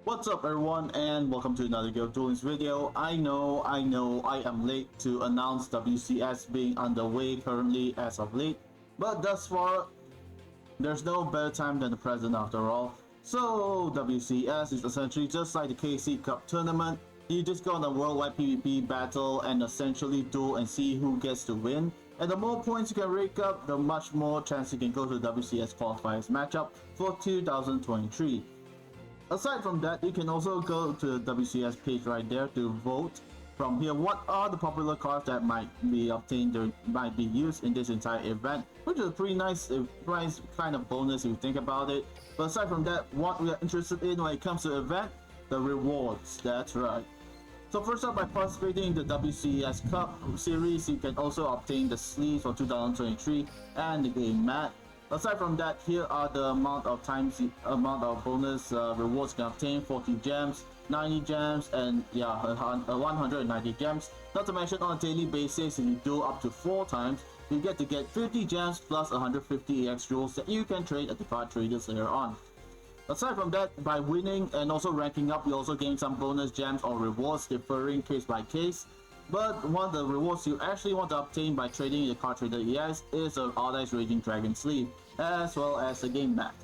What's up everyone and welcome to another YuGiOh Duel video. I know I am late to announce WCS being underway currently as of late, but thus far there's no better time than the present after all. So WCS is essentially just like the KC Cup tournament. You just go on a worldwide PvP battle and essentially duel and see who gets to win. And the more points you can rake up, the much more chance you can go to the WCS qualifiers matchup for 2023. Aside from that, you can also go to the WCS page right there to vote from here what are the popular cards that might be obtained or might be used in this entire event, which is a pretty nice kind of bonus if you think about it. But aside from that, what we are interested in when it comes to the event, the rewards. That's right. So first up, by participating in the WCS Cup series, you can also obtain the sleeves for 2023 and the game mat. Aside from that, here are the amount of bonus rewards you can obtain: 40 gems, 90 gems, and 190 gems. Not to mention, on a daily basis, if you do up to 4 times, you get 50 gems plus 150 EX jewels that you can trade at the card traders later on. Aside from that, by winning and also ranking up, you also gain some bonus gems or rewards differing case by case. But one of the rewards you actually want to obtain by trading the card trader EX is an All-Dice Raging Dragon sleeve, as well as a game mat.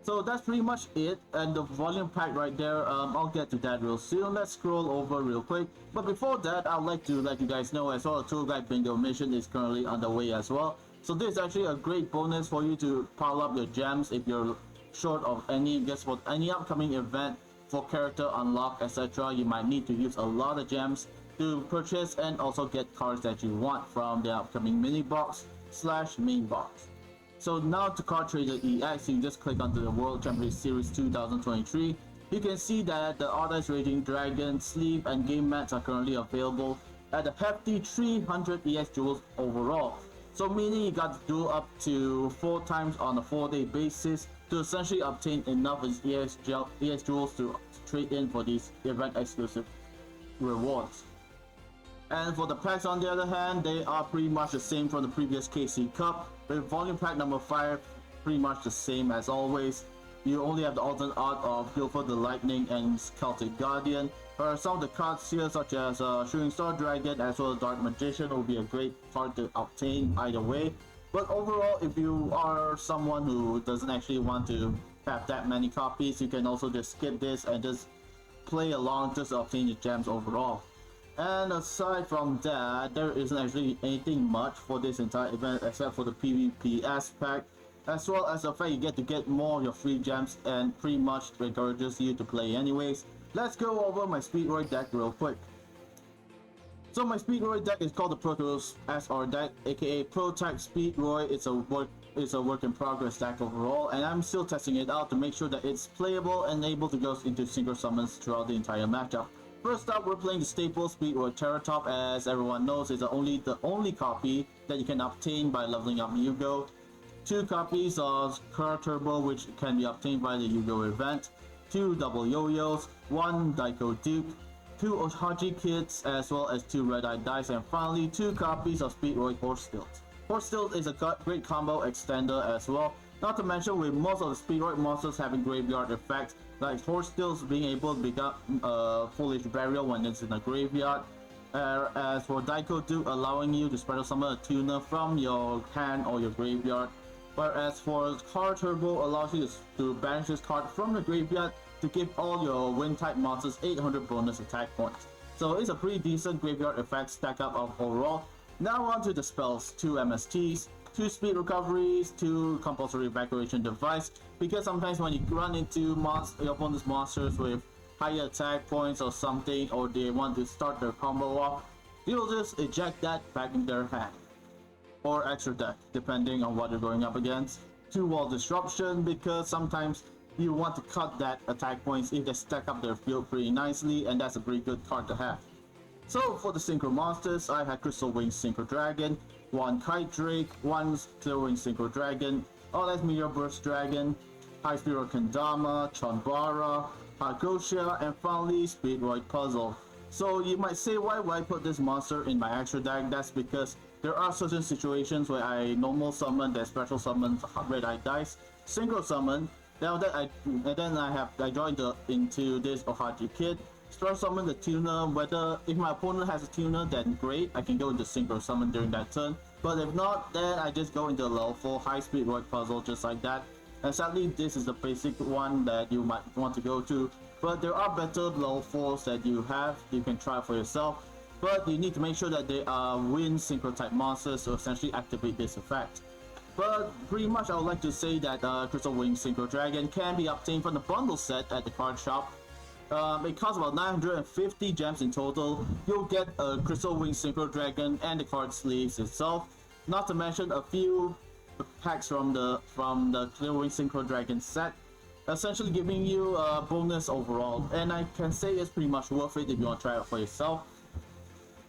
So that's pretty much it, and the volume pack right there, I'll get to that real soon. Let's scroll over real quick. But before that, I'd like to let you guys know as well, the Tour Guide Bingo mission is currently underway as well. So this is actually a great bonus for you to pile up your gems if you're short of any, guess what, any upcoming event for character unlock, etc. You might need to use a lot of gems to purchase and also get cards that you want from the upcoming mini box / main box. So now to card trader EX, you just click onto the World Championship Series 2023. You can see that the All-Dice Raging Dragon sleeve and game mats are currently available at a hefty 300 EX jewels overall. So meaning you got to do up to 4 times on a 4-day basis to essentially obtain enough EX jewels to trade in for these event exclusive rewards. And for the packs, on the other hand, they are pretty much the same from the previous KC Cup, with volume pack number 5 pretty much the same as always. You only have the alternate art of Guilford the Lightning and Celtic Guardian. Some of the cards here, such as Shooting Star Dragon as well as Dark Magician, will be a great card to obtain either way. But overall, if you are someone who doesn't actually want to have that many copies, you can also just skip this and just play along just to obtain your gems overall. And aside from that, there isn't actually anything much for this entire event except for the PvPS pack, as well as the fact you get more of your free gems and pretty much encourages you to play anyways. Let's go over my Speedroid deck real quick. So my Speedroid deck is called the Protos SR deck, aka ProTech Speedroid. It's a work in progress deck overall, and I'm still testing it out to make sure that it's playable and able to go into synchro summons throughout the entire matchup. First up, we're playing the staple Speedroid Terratop. As everyone knows, it's the only copy that you can obtain by leveling up YuGiOh. 2 copies of Car Turbo, which can be obtained by the YuGiOh event. 2 double yo-yos, 1 Daiko Duke, 2 Ohaji kits, as well as 2 red-eye dice, and finally 2 copies of Speedroid Horse Stilt. Horse Stilt is a great combo extender as well, not to mention with most of the Speedroid monsters having graveyard effects, like Horse Stilt being able to become Foolish Burial when it's in a graveyard, as for Daiko Duke allowing you to special summon a tuner from your hand or your graveyard, whereas for Car Turbo allows you to banish this card from the graveyard to give all your wind type monsters 800 bonus attack points. So it's a pretty decent graveyard effect stack up of overall. Now on to the spells: 2 MSTs, 2 speed recoveries, 2 compulsory evacuation device, because sometimes when you run into your opponent's monsters with higher attack points or something, or they want to start their combo off, you'll just eject that back in their hand or extra deck depending on what you're going up against. 2 wall disruption, because sometimes you want to cut that attack points if they stack up their field pretty nicely, and that's a pretty good card to have. So for the synchro monsters, I had Crystal Wing Synchro Dragon, 1 Kite Drake, 1 Clear Wing Synchro Dragon, All-Dice Meteor Burst Dragon, High Speedroid Kendama, Chonbara, Hagoshia, and finally Speedroid Puzzle. So you might say, why would I put this monster in my extra deck? That's because there are certain situations where I normal summon, that special summon Red Eye Dice, synchro summon, Then I joined into this Ohaji kit. Special summon the tuner. Whether if my opponent has a tuner, then great. I can go into synchro summon during that turn. But if not, then I just go into a level 4 high speed roid puzzle just like that. And sadly, this is the basic one that you might want to go to. But there are better level 4s that you can try for yourself. But you need to make sure that they are wind synchro type monsters to essentially activate this effect. But pretty much I would like to say that Crystal Wing Synchro Dragon can be obtained from the bundle set at the card shop. It costs about 950 gems in total. You'll get a Crystal Wing Synchro Dragon and the card sleeves itself. Not to mention a few packs from the Clear Wing Synchro Dragon set, essentially giving you a bonus overall. And I can say it's pretty much worth it if you want to try it for yourself.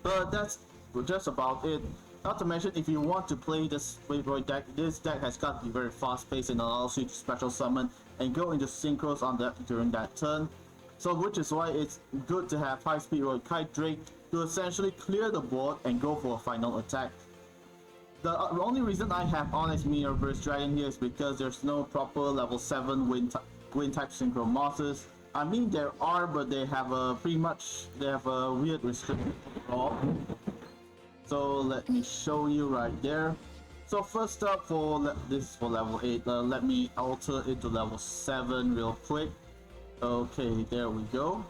But that's just about it. Not to mention, if you want to play this Speedroid deck, this deck has got to be very fast paced and allows you to special summon and go into synchros on that during that turn. So which is why it's good to have high Speedroid Kite Drake to essentially clear the board and go for a final attack. The only reason I have Onyx Mirrorverse Dragon here is because there's no proper level 7 wind type synchro monsters. I mean there are, but they have a weird restriction overall. So let me show you right there. So first up, this is for level 8. Let me alter it to level 7 real quick. Okay, there we go.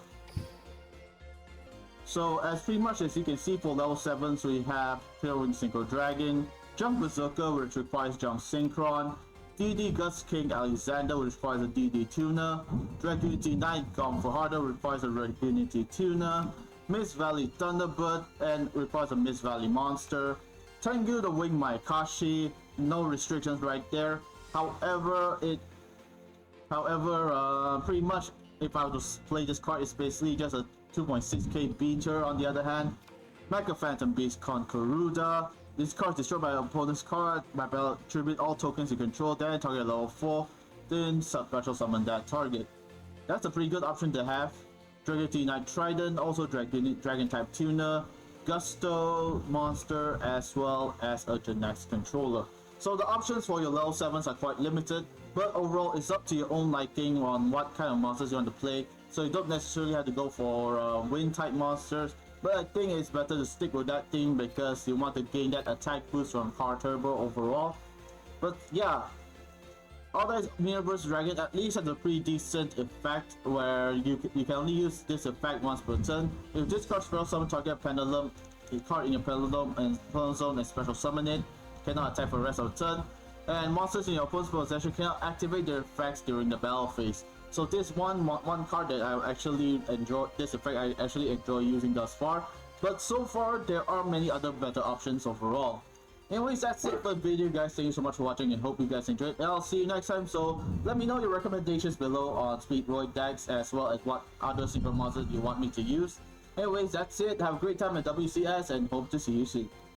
So as pretty much as you can see for level 7s, we have Clear Wing Synchro Dragon, Jump Berserker, which requires Jump Synchron, DD Gust King Alexander, which requires a DD Tuner, Dragunity Knight Gone for Harder, requires a Dragunity Tuner, Mist Valley Thunderbird, and requires a Mist Valley monster, Tengu the Wing Maekashi, no restrictions right there. However, pretty much if I were to play this card, it's basically just a 2.6k beater. On the other hand, Mecha Phantom Beast Conqueruda. This card is destroyed by an opponent's card. My ballot tribute all tokens you control, then target level 4, then special summon that target. That's a pretty good option to have. Dragunity Knight Trident, also Dragon type Tuner, Gusto monster, as well as a Genex controller. So the options for your level 7s are quite limited, but overall it's up to your own liking on what kind of monsters you want to play. So you don't necessarily have to go for wind type monsters, but I think it's better to stick with that thing because you want to gain that attack boost from Card Turbo overall. But yeah, Onyx Mirrorverse Dragon at least has a pretty decent effect where you can only use this effect once per turn. If this card spell summon target pendulum, a card in your pendulum zone and special summon it, cannot attack for the rest of the turn, and monsters in your opponent's possession cannot activate their effects during the battle phase. So this one card that I actually enjoy, this effect I actually enjoy using thus far, but so far there are many other better options overall. Anyways, that's it for the video guys. Thank you so much for watching and hope you guys enjoyed, and I'll see you next time. So let me know your recommendations below on Speedroid decks as well as what other synchro monsters you want me to use. Anyways, that's it. Have a great time at WCS and hope to see you soon.